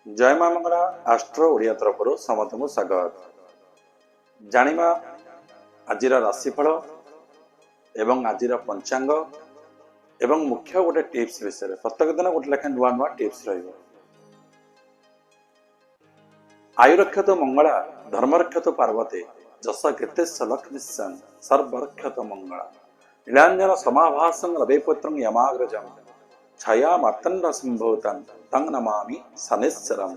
जय मां मंगला आस्ट्रो ओडिया तरफ समस्त को स्वागत। जानिमा आजिर राशिफल एवं आजिर पंचांग एवं मुख्य गोटे टिप्स विषय प्रत्येक दिन गोटे लेखा नुआ नुआ टिप्स रहिबो। आयुरक्षत मंगला धर्मरक्षत पार्वती जस कीर्ति सलक्ष्मीसन सर्वरक्षत मंगला नीलांजन समाभासं रविपुत्रं यमाग्रजं छाया मातंड संभूतं तंग नमामि शनिश्चरम।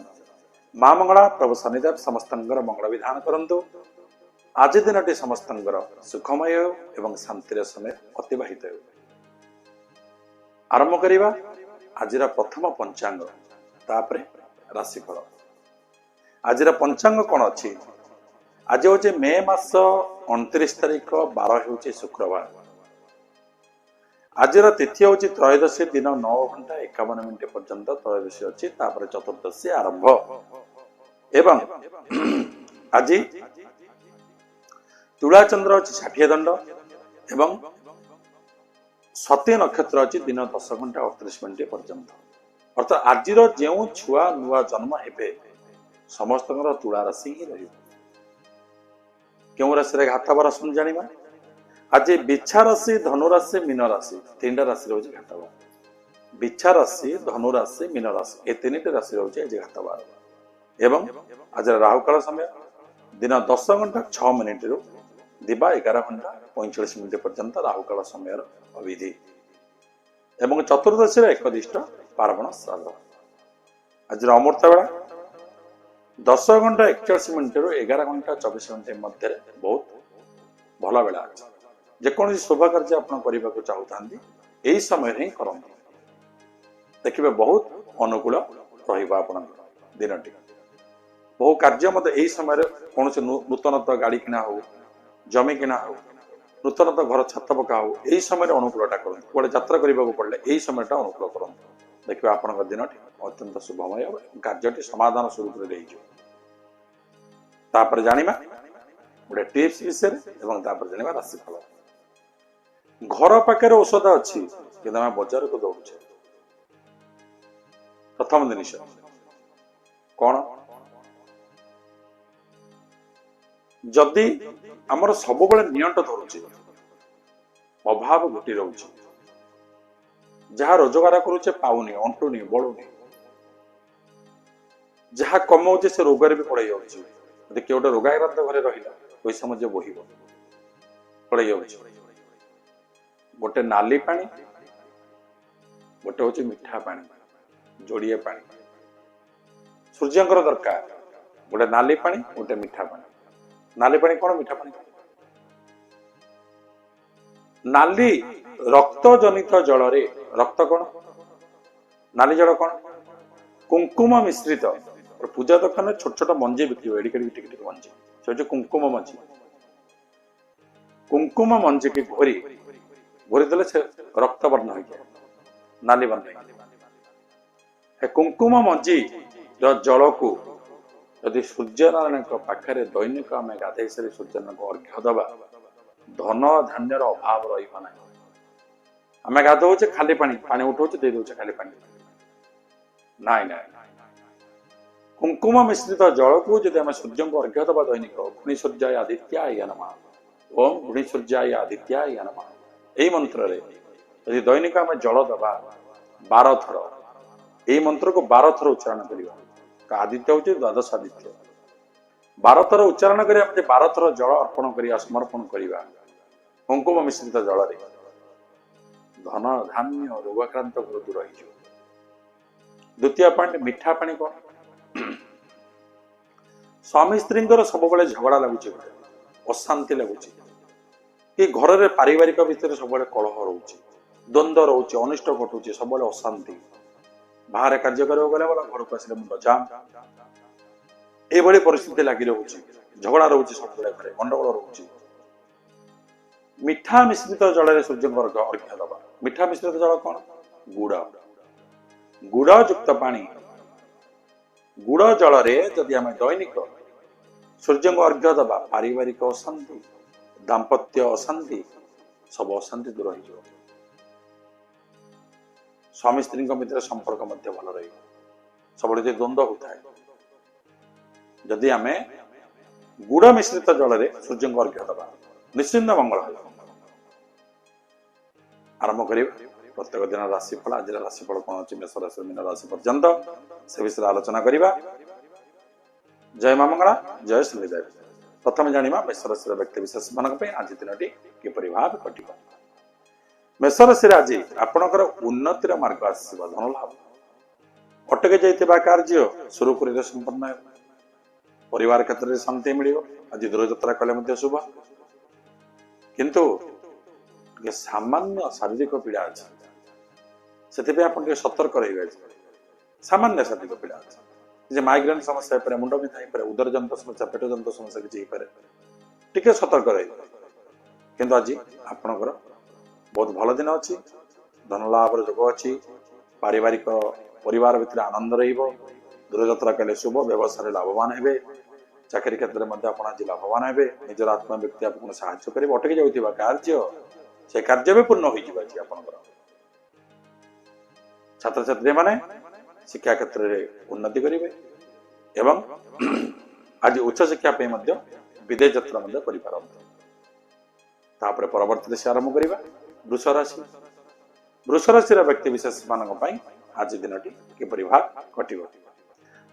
मां मंगला प्रभु शनिदेव समस्तंगर मंगल विधान करंतु। आज दिनटी समस्तंगर सुखमय एवं शांतिर समय अतिबाहित हो। आरंभ करिबा आजिर प्रथम पंचांग तापरे राशिफल। आजिर पंचांग कोन अछि? आज होचे मे मास 29 तारिख 12 होचे शुक्रवार। आजिर तिथि होची त्रयोदशी दिन 9:51 पर्यंत त्रयोदशी अच्छी तापर चतुर्दशी आरंभ एवं आज तुला चंद्र अच्छी 60 दंड एवं सती नक्षत्र अच्छी दिन 10:38 पर्यंत। अर्थात आज जो छुआ नुआ जन्म हेबे समस्त तुला राशि ही रही। क्यों राशि घात बरस जानिबा। आज बिच्छा राशि धनु राशि मीन राशि तीन राशि रोज घातबार। बिच्छा राशि धनु राशि मीन राशि ये तीन राशि रोज आज घातबार एवं आज राहुकाल समय दिन 10:06 रु दिबा 11:45 पर्यंत राहुकाल समय अविधि एवं चतुर्दशी एकदिष्ट पार्वण श्राद्ध। आज अमृत बेला 10:41 रु 11:24 मध्य बहुत भल बेला अच्छे। जेकोसी शुभ कार्य आप करने चाहूँ यही समय ही करते देखिए बहुत अनुकूल दिन टी। बहु कार्य मत यही समय कौन से नूतनतः गाड़ी किना हो जमी किना हो नूतनतः घर छत पका हो यही समय अनुकूलटा करते। कौटे यात्रा करने पड़े यही समय अनुकूल करते देखिए आपण दिन अत्यंत शुभमय कार्य समाधान स्वरूप तापर जानिबा गोटे टिप्स विषय एवं तापर जानिबा राशिफल। घर पाखे औषध अच्छी कि बजार को दौड़े। प्रथम जिनिस कौन जदि आमर सब नियंट धरुचे अभाव घटी रोचे जहाँ रोजगार करुचे पाऊनी अंटुनी बड़ुनी जहाँ कमाऊे से रोगरे भी पड़े जाऊँगी। किए गोटे रोगाक्रांत घरे रहा पैसा मध्य बोह पड़े जाऊँगी। गोटे नाली पानी गोटे हूँ मिठा पानी जोड़िए पानी सूर्यंकर दरकार। गोटे नाली पानी गोटे मिठा पानी। नाली पानी कौन मिठा पानी नाली रक्त जनित जल रे रक्त कौन नाली जल कौन कुंकुम मिश्रित पूजा दোकान छोट छोट मंजी बिक्री एडिक मंजी से कुंकुम मंजी। कुंकुम मंजी की घोरी घोरी देले से रक्त वर्ण हो जाए नाली वर्ण। कुंकुम मंजी जल को यदि सूर्यनारायण पाखे दैनिक आम गाधे सारी सूर्यनारायण को अर्घ्य दबा धन धान्यर अभाव रहा। आम गाधोचे खाली पानी पानी उठाऊे दे दे खाली पानी नाई ना कुंकुम मिश्रित जल को जब आम सूर्य को अर्घ्य दबा दैनिक गुणी सूर्याय आदित्याय नमः ओम गुणी सूर्याय आदित्याय नमः यही मंत्र यदि दैनिक आम जल दबा 12 थर यही मंत्र को 12 थर उच्चारण करवा। आदित्य हूँ द्वादश आदित्य 12 थर उच्चारण कर 12 थर जल अर्पण कर समर्पण करवा कुंकुम मिश्रित जल धन धान्य रोगाक्रांत दूर हो। द्वितीय पॉइंट मिठा पानी कौन स्वामी स्त्री सब झगड़ा लगुच अशांति लगुच कि घर में पारिवारिक भितर सब कलह रोचे द्वंद्व रोचे अनिष्ट घटुचे सब अशांति बाहर कार्य गले घर को आसे मुंड जाम ये परिस्थिति लगी रोचे झगड़ा रोचे सब घर गंडगोल रोचे। मिठा मिश्रित जल सूर्य अर्घ्य दबा। मिठा मिश्रित जल कौन गुड़ गुड़ युक्त पानी गुड़ जल जदि आम दैनिक सूर्य को अर्घ्य दबा पारिवारिक अशांति दाम्पत्य अशांति सब अशांति दूर हो। स्वामी स्त्री मध्य संपर्क भल रही सब द्वंद्व होता है जदि आम गुड़ मिश्रित जल सूर्य को अर्घ्य दबा निश्चिंत मंगल आरंभ कर प्रत्येक दिन राशिफल आज राशिफल कौन अच्छी मेष राशि मीन राशि पर्यंत से विषय आलोचना करवा। जय मां मंगला जय श्रीदेव। प्रथम जाना मेष राशि व्यक्ति विशेष मान आज दिन किपरि भाव कट मेष राशि आज आपणकर उन्नतिर मार्ग आसवा धन लाभ अटके जाइथिबा कार्य सुरुखुरी संपन्न परिवार क्षेत्र में शांति मिल आज दूरयात्रा कले शुभ किंतु सामान्य शारीरिक पीड़ा अच्छे से सतर्क रही सामान्य शारीरिक पीड़ा अच्छे माइग्रेन समस्या है मुंड बिंधा है उदर जंत समस्या पेट जंत समस्या किसी टे सतर्क रही किंतु आज आपणकर बहुत भल दिन अच्छी धन लाभ जोग अच्छी पारिवारिक परिवार भितर आनंद दूरयात्रा कले शुभ व्यवसाय लाभवान हे चाकरी क्षेत्र में आज लाभवान हे निजर आत्मा व्यक्ति आपको साहाय्य कर अटकी जाऊा कार्य से कार्य भी पूर्ण हो छात्र छात्री माने शिक्षा क्षेत्र में उन्नति करेंगे एवं आज उच्च शिक्षा विदेश यात्रा कर परवर्ती से आरंभ करवा। वृष राशि वृष राशि व्यक्ति विशेष मान आज दिन किपरि भाग कट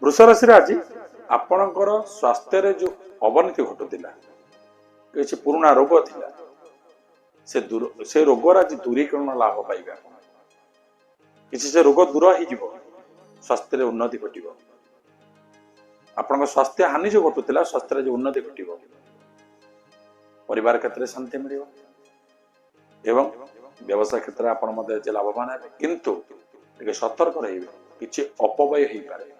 वृष राशि आज आपणकर स्वास्थ्य जो अवनति घटुला किसी पुराना रोग थिला से रोगर आज दूरीकरण लाभ पाइबा किसी से रोग दूर हो स्वास्थ्य उन्नति घट आपण स्वास्थ्य हानि जो घटुला स्वास्थ्य जो उन्नति घट परिवार क्षेत्र में शांति मिल एवं व्यवसाय क्षेत्र में आप लाभवान है किंतु सतर्क रही किसी अपव्यय हो पारे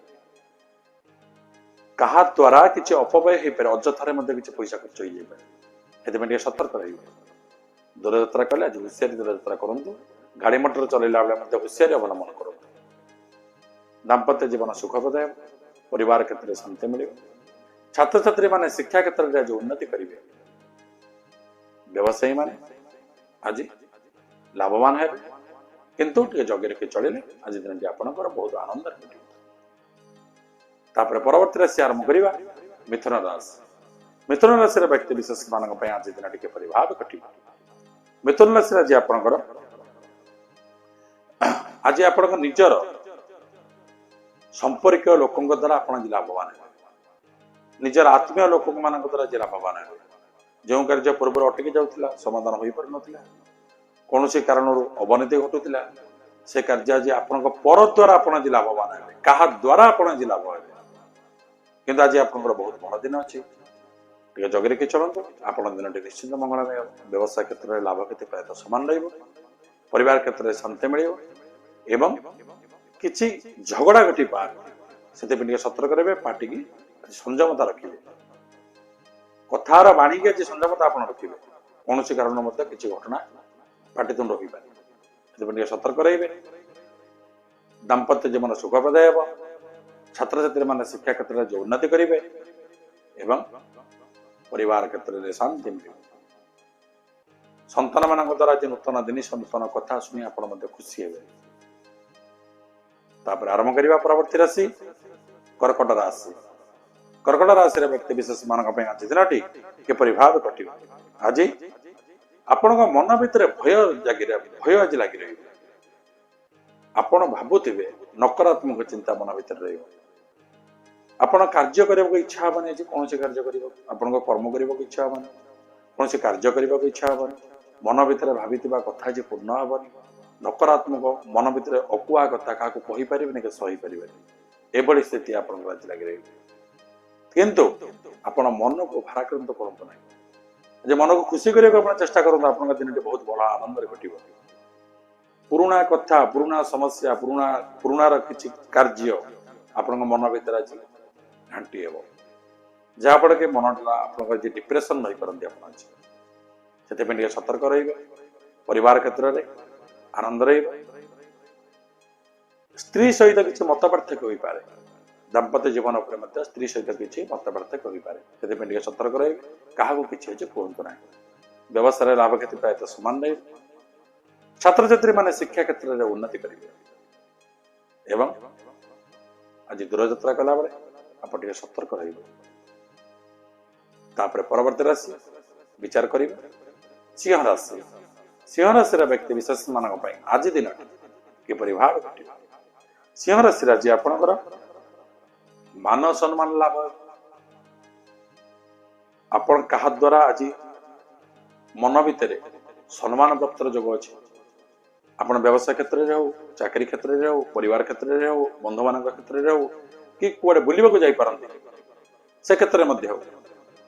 कहा द्वारा किसी अपव्यय हो पारे अजथारे किसी पैसा खर्च हो जाए सतर्क रही दूरयात्रा कले आज हुशियारी दूरयात्रा करूँ गाड़ी मोटर चलैला बेले हुशियारी अवलंबन करूँ दाम्पत्य जीवन सुखप्रदाय परिवार क्षेत्र में शांति मिल छात्र छात्री माने शिक्षा क्षेत्र में आज उन्नति करेंगे व्यवसायी माने आज लाभवान है किंतु जगे रखी चलिए आज दिन आपंकर बहुत आनंद परवर्ती राशि आरंभ करवा। मिथुन राशि मिथुन राशि व्यक्ति विशेष मान आज दिन किपरि भाव कट मिथुन राशि आज आपंकर आज आप निजर संपर्क लोकों द्वारा आप लाभवान है निजर आत्मीय लोक मान द्वारा आज लाभवान है जो कार्य पूर्व अटकी जाऊला समाधान हो पार ना कौन से कारण अवनति घटुला से कार्य आज आपण पर द्वारा आप लाभवान है क्या द्वारा आप लाभ है किंतु आज आप बहुत भल दिन अच्छी जगे रखी चलते आप दिन निश्चिंत मंगलमय व्यवसाय क्षेत्र में लाभ क्षति प्रायः समान परिवार क्षेत्र में शांति मिल एवं किसी झगड़ा घटी पार से सतर्क रहे पार्टी की संयमता रखिए कथार बाणी की संयमता आप रखिए कौन से कारण किसी घटना पाटितुंड हो पारे सतर्क रहे दाम्पत्य जीवन सुखप्रदाय छात्र छात्री मान शिक्षा क्षेत्र में जो उन्नति करेंगे एवं परिवार क्षेत्र में शांति मिले संतान मान द्वारा जो नूतन जिनिस नूतन कथा शुणी आप खुशी हे आरंभ करवा। परवर्ती राशि कर्कट राशि कर्कट राशि व्यक्ति विशेष मान आज दिन किपरि भाव कट आज आपण मन भितर भय आज लगी रही आपण भावुवे नकारात्मक चिंता मन भितर रही आपण कार्य करने इच्छा हेनी आज कौन से कार्य कर कर्म करने इच्छा हेनी कौन से कार्य करने इच्छा हेनी मन भितर भावी कथा आज पूर्ण हेनी नकारात्मक मन भितर अकुआ कथा क्या कहीपर कि सही पारे एभली स्थिति आप लगी रही किंतु आपण मन को भाराक्रांत करते ना मन को खुशी करने चेष्टा करूँ आप दिन बहुत बड़ा आनंद घट पुराणा कथा पुराणा समस्या पुराणार किसी कार्य आपण मन भर आज घाटी हे जहाँफल कि मन आप डिप्रेशन रही पारती से सतर्क रही परिवार क्षेत्र में आनंद रही स्त्री सहित किसी मत पार्थक्य हो पारे दाम्पत्य जीवन उपर स्त्री सहित किसी मत पार्थक्य हो पारे से सतर्क रही क्या किसी अच्छे कहतु ना व्यवसाय लाभ क्षति प्रायः समान रही छात्र छात्री माने शिक्षा क्षेत्र में उन्नति करेंगे एवं आज दूरयात्रा कला बेले आप सतर्क रही परवर्ती राशि विचार करेंगे सिंह राशि। सिंह राशि व्यक्ति विशेष मान आज दिन किपरि भाव घटे सिंह राशि आज आपणकर मान सम्मान लाभ आपण क्या द्वारा आज मन भितर सम्मान प्राप्तर जोग अच्छे आपण व्यवसाय क्षेत्र में हो चाकरी क्षेत्र में हो परिवार क्षेत्र में हो बंधु मान क्षेत्र में हो कि कुआडे बुलवाक जापारती से क्षेत्र में हो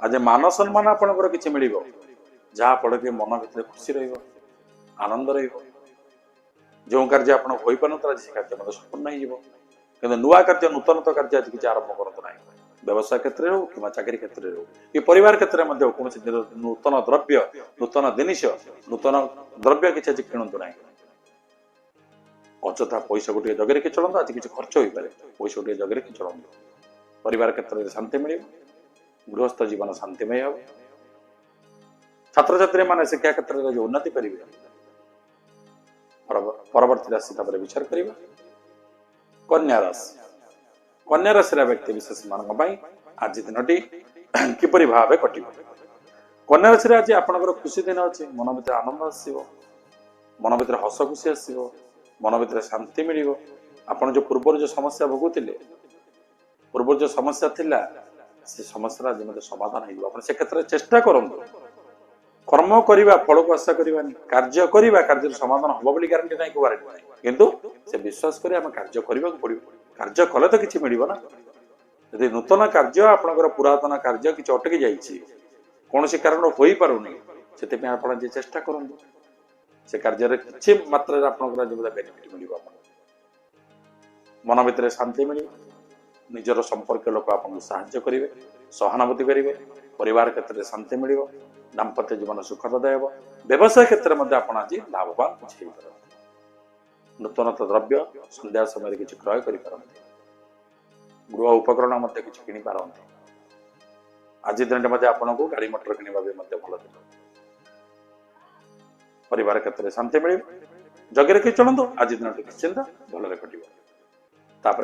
आज मान सम्मान आपंकर किसी मिल जहाँ फल कि मन भर खुशी रनंद जो कार्य आप हो पार से कार्य संपूर्ण हो नुआ कार्य नूतन कार्य आज किसी आरंभ करते ना व्यवसाय क्षेत्र में हो कि चाकरी क्षेत्र में हो कि परिवार क्षेत्र में कौन नूतन द्रव्य नूतन जिनिस नूतन द्रव्य किसी आज किणु ना अଯଥା पैसा गोटे जगह रखी चलता आज किसी खर्च हो पारे पैसा गोटे जगह रखी चलता परिवार क्षेत्र में शांति मिले गृहस्थ जीवन शांतिमय हो छात्र छात्री मान शिक्षा क्षेत्र में जो उन्नति करेंगे परवर्ती राशि विचार करिबा कन्या राशि। कन्या राशि व्यक्ति विशेष मान आज दिन किपरि भाव कट कन्या राशि आज आपंकर खुशी दिन अच्छे मन भर आनंद आसो मन भर हस खुशी आसो मन भर शांति मिल आपड़ जो पूर्व जो समस्या भोगुले पूर्व जो समस्या थिला से समस्या आज मतलब समाधान हो से क्षेत्र में चेष्टा करूँ कर्म करवा फल को आशा करवानी कार्य करवा कार्य समाधान हम बोली गारंटी ना गारंटी ना किंतु से विश्वास कर कार्य करने पड़ो कार्य कले तो किसी मिल ना यदि नूतन कार्य आपंकर पुरातन कार्य किसी अटकी जाइए कौन सी कारण हो पारुनी से आप चेष्टा करूँ से कार्य किसी मात्रा बेनिफिट मिल मन भर शांति मिल निजर संपर्क लोक आपको साहाय्य करेंगे सहानुभूति करेंगे परिवार क्षेत्र में शांति मिल दाम्पत्य जीवन सुखदाय हो व्यवसाय क्षेत्र में आप आज लाभवान कुछ नूतन द्रव्य संध्या समय किसी क्रय कर गृह उपकरण किसी किनी पारती आज दिन में आपन को गाड़ी मोटर किणवा भल दिन परिवार क्षेत्र में शांति मिल जगह रखी चलतु आज दिन निश्चिंत भल कटे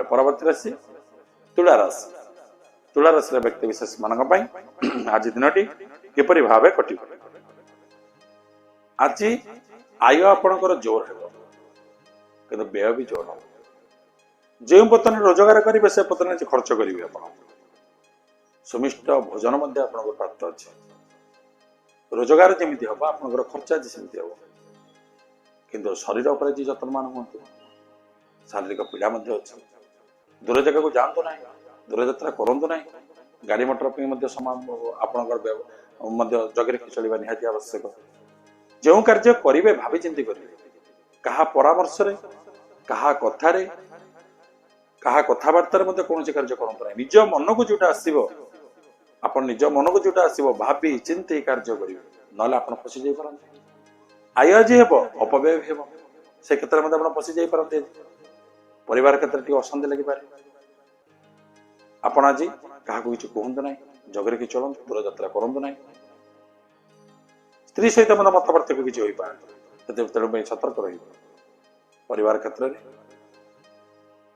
परवर्ती राशि तुला राशि। तुला राशि व्यक्ति विशेष मान आज दिन किपरि भाव कट आज आय आपणकर जोर है व्यय भी जोर हम जो पतन रोजगार करेंगे से पतन खर्च करेंगे आप सुमिष्ट भोजन प्राप्त अच्छे रोजगार जमी हम आपंकर खर्च आज सेमती हम किंतु शरीर पर जत्नवान हूँ शारीरिक पीड़ा अच्छे दूर जगह को जातु ना दूरयात्रा करूँ ना गाड़ी मोटर आपंकर जगह रखी चलवा निहाती आवश्यक जो कार्य करेंगे भावी चिंती करेंगे क्या परामर्श क्या कथार क्या कथबार्तार कौन कार्य करूँ ना निज मन को जोटा आसो आप निज मन को जोटा आसो भावी चिंती कार्य करेंगे ना आप फसी जापारते आय आज हे अपव्यय हे से क्षेत्र में आप फसी जापारते परिवार क्षेत्र में अशांति लगे आप आज क्या किसी कहतु ना जगह कि चलतु दूरयात्रा करूँ ना स्त्री सहित मत पार्थक्य किसी हो पाए तेणु सतर्क रही परिवार क्षेत्र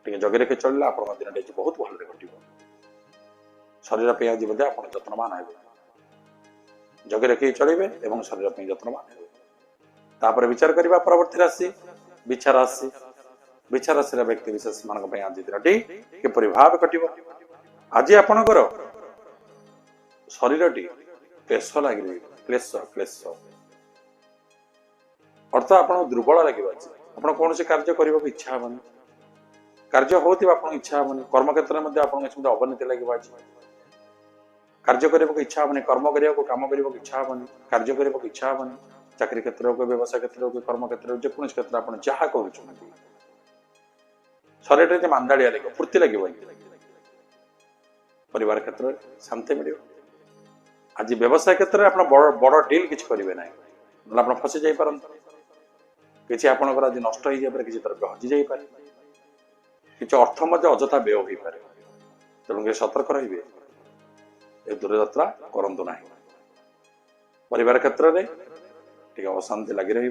में जगह रखी चलने आप दिन बहुत भल कट शरीर पे आज बोधे आप जत्नवान हे जगह रखी चलेंगे और शरीर पे जत्नवान हे विचार करवा परवर्ती राशि बिछा राशि। बिछा राशि व्यक्ति विशेष मान आज दिन किपरि भाव कट आज आपणकर शरीर क्लेश लगे क्लेश क्लेश अर्थ आप दुर्बल लगे आप कौन से कार्य करने को इच्छा हेनी कार्य हो इच्छा हेनी कर्म क्षेत्र में आपको अवनति लगे आज कार्य करने को इच्छा हेनी कर्म करने को कम करने को इच्छा हेनी कार्य करने को इच्छा हेनी चाकरी क्षेत्र हो व्यवसाय क्षेत्र हो कर्म क्षेत्र जेको क्षेत्र आप जहाँ कर शरीर में मांदाड़िया लगे फूर्ति लगे परिवार क्षेत्र में शांति मिले आज व्यवसाय क्षेत्र में आप बड़ डील किसी करेंगे ना आप फसी जापारते किसी आपंकर आज नष्ट हो जाए किसी द्रव्य हजि जापे किसी अर्थ अଯଥା व्यय हो पाए तेणुक सतर्क रे दूरयात्रा करूँ ना परिवार क्षेत्र में अशांति लगी रही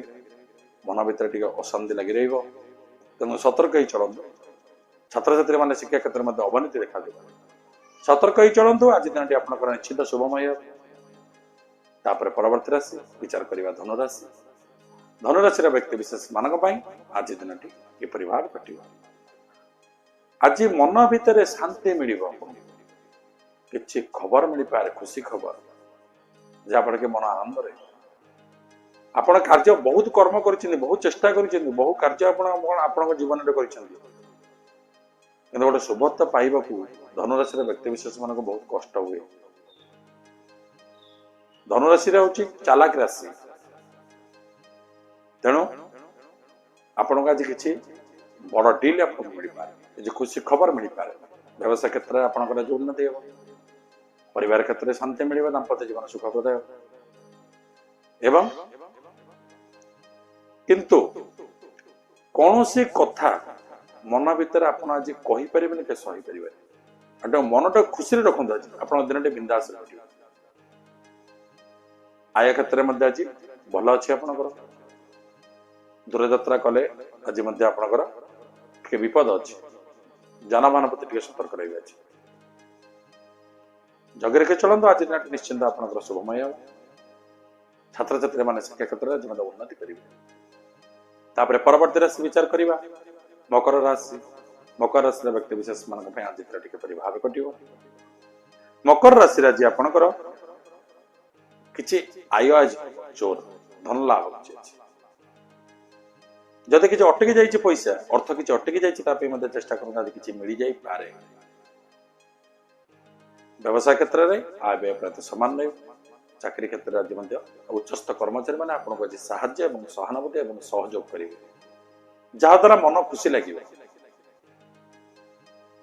मन भर अशांति लगी रही तेणु सतर्क ही चलतु छात्र छात्री मैंने शिक्षा क्षेत्र में अवनति देखा सतर्क ही चलतु आज दिन आपंकर निश्चित शुभमय परवर्ती राशि विचार करवा धनुराशि धनुराशि व्यक्ति विशेष मानक आज दिन किपरि भाव कट आज मन भितर शांति मिल किसी खबर मिल पाए खुशी खबर जहाँफल कि मन आनंद रहे आपण कार्य बहुत कर्म कर बहुत चेष्टा कर बहुत कार्य आपण जीवन में कर गोटे शुभत्व पाइबा धनुराशि व्यक्ति विशेष मान बहुत कष्ट हुए धनुराशि हूँ चालाक राशि तेणु आपण को आज किसी बड़ डील आपको मिल पाए खुशी खबर मिल पाए व्यवसाय क्षेत्र में आपंकर जो उन्नति हो परिवार क्षेत्र में शांति मिल दाम्पत्य जीवन सुखप्रद एवं किंतु कौन सी कथा मन भीतर आप आज कहीपर के सही पारे मन टा खुशी रखु आज आप दिन बिंदास आय क्षेत्र में आज भल अच्छी आपंकर दूरयात्रा कले आज आपंकर विपद अच्छी जानबाहन प्रति सतर्क रही जगह रखे चलते आज दिन निश्चिंत आपंकर शुभमय छात्र छात्री मैंने शिक्षा क्षेत्र में उन्नति करेंगे परवर्ती राशि विचार करवा मकर राशि व्यक्ति विशेष मान आज दिन भाव कट मकर राशि आज आपंकर किसी आय आज जोर धन लाभ जदि किसी अटकी जाइए पैसा अर्थ किसी अटकी जाइए चेष्टा करूँ किसी मिल जाए पारे व्यवसाय क्षेत्र में आय व्यय प्राय सामान रही चाकरी क्षेत्र में आज उच्चस्थ कर्मचारी मैंने आपको आज साहाय्य और सहानुभूति और सहयोग करेंगे जहाद्वारा मन खुशी लगे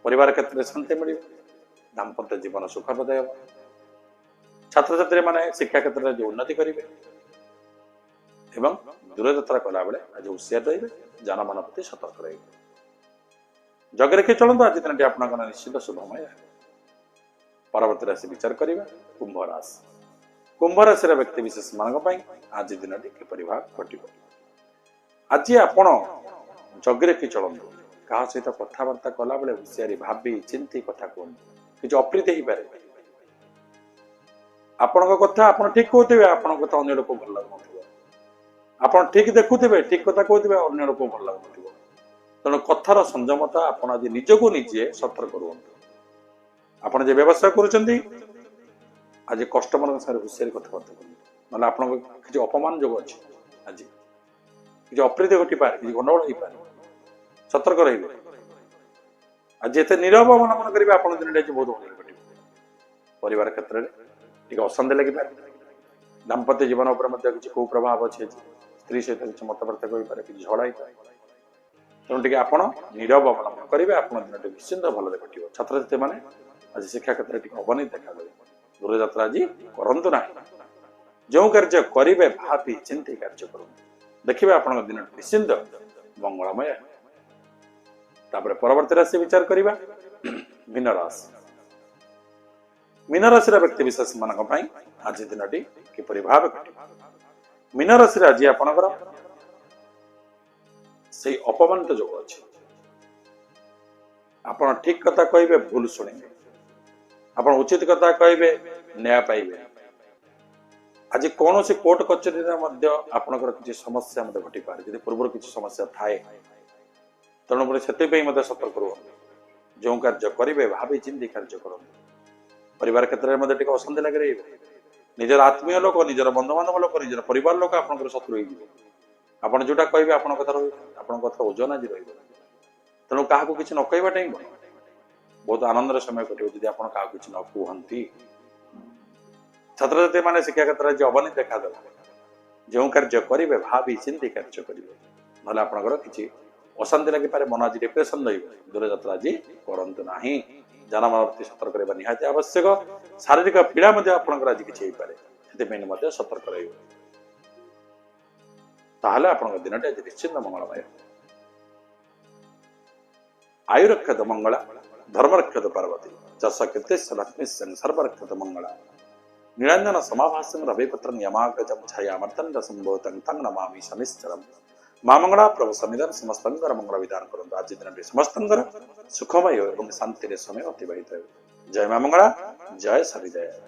परिवार क्षेत्र में शांति मिले दाम्पत्य जीवन सुखप्रद हो छात्र छात्री मैंने शिक्षा क्षेत्र में जो उन्नति करेंगे एवं दूरयात्रा कला बेले आज होशियार रही जानमान प्रति सतर्क रहे जगह रखे चलते आज दिन आपंकर निश्चित शुभमय परवर्ती राशि विचार करवा कुंभ राशि कुंभ राशि व्यक्ति विशेष मान आज दिन किपरि भाव घट आज आपण जगह रखी चलते क्या सहित कथबार्ता कला बेले होशियारी भावी चिंती कथा कहते कि अप्रीति हो पारे आपण कथा आप ठीक कहते आपण कथा अन्य लोक भल लगुन आप ठीक देखुवे ठीक कथा कहते अन्य लोक भल लगुन तेणु कथार संयमता आप आज निजको निजे सतर्क रुहतु आपड़ जो व्यवसाय कर आज कस्टमर साथ होशियारी कथबार्ता करें ना आप किसी अपमान जो अच्छे आज किसी अप्रीति घटी पाए किसी गंडगोल हो पाए सतर्क रही आज जिते नीरव अवलम्बन करेंगे आप दिन बहुत भल घट परिवार क्षेत्र में अशांति लगे दाम्पत्य जीवन किसी कुप्रभाव अच्छे स्त्री सहित किसी मतबार्ता करें कि झगड़ा हो पाए तेणु टे आप नीरव अवलम्बन करेंगे आप दिन निश्चिंत भल घट छात्र छात्री मैंने आज शिक्षा क्षेत्र में अवनति देखा दूरयात्रा आज करूँ ना जो कार्य करेंगे भावी चिंती कार्य करूँ देखिए आप दिन निश्चिंत मंगलमय परवर्ती राशि विचार करवा मीन राशि मीन राशि व्यक्ति विशेष मान आज दिन किपरि भाव घट मीन राशि आज आपंकर से अपमानित जो अच्छे आप ठीक कथा कहे भूल शुणिबे आप उचित कथा कहे न्याय पाइबे आज कौन सी कोर्ट कचेरी आपंकर किसी समस्या घटी पाए जब पूर्व किसी समस्या थाए तेणुक से सतर्क रुह जो कार्य करेंगे भावी चिंती कार्य करूँ परिवार क्षेत्र में अशांति लगे रही निजर आत्मीय लोक निजर बंधु बांधव लोक निजर परिवार लोक आप शत्रु आप जोटा कहे आप कथा कथा ओजन आज तेणु क्या किसी न कहवाटा ही बहुत आनंद समय कटे जब आप किसी न कहती छात्र छात्री मैंने शिक्षा क्षेत्र में अवनति देखा जो कार्य करेंगे भावी चिंती कार्य करेंगे ना आपंकर किसी अशांति लगे पारे मन आज डिप्रेशन रही दूरयात्रा आज करूँ ना जानमान प्रति सतर्क रहा निहाती आवश्यक शारीरिक पीड़ा आपंकर आज किसी पाए से सतर्क रहा आप दिन आज निश्चिंत मंगलमय आयुरक्षत मंगला धर्मरक्षत पार्वती चष कीर्ति लक्ष्मी सर्वरक्षत मंगला नीलांजन समाभासं रविपुत्रं यमाग्रजं छायामर्तंड संभोतं तं नमामि शनिश्चरम् ମା ମଙ୍ଗଳା ପ୍ରଭୁ ଶନିଦେବ ସମସ୍ତଙ୍କର ମଙ୍ଗଳ ବିଧାନ କରନ୍ତୁ। ଆଜି ଦିନଟି ସମସ୍ତଙ୍କର ସୁଖମୟ ଏବଂ ଶାନ୍ତିରେ ସମୟ ଅତିବାହିତ ହେଉ। ଜୟ ମା ମଙ୍ଗଳା, ଜୟ ଶନିଦେବ।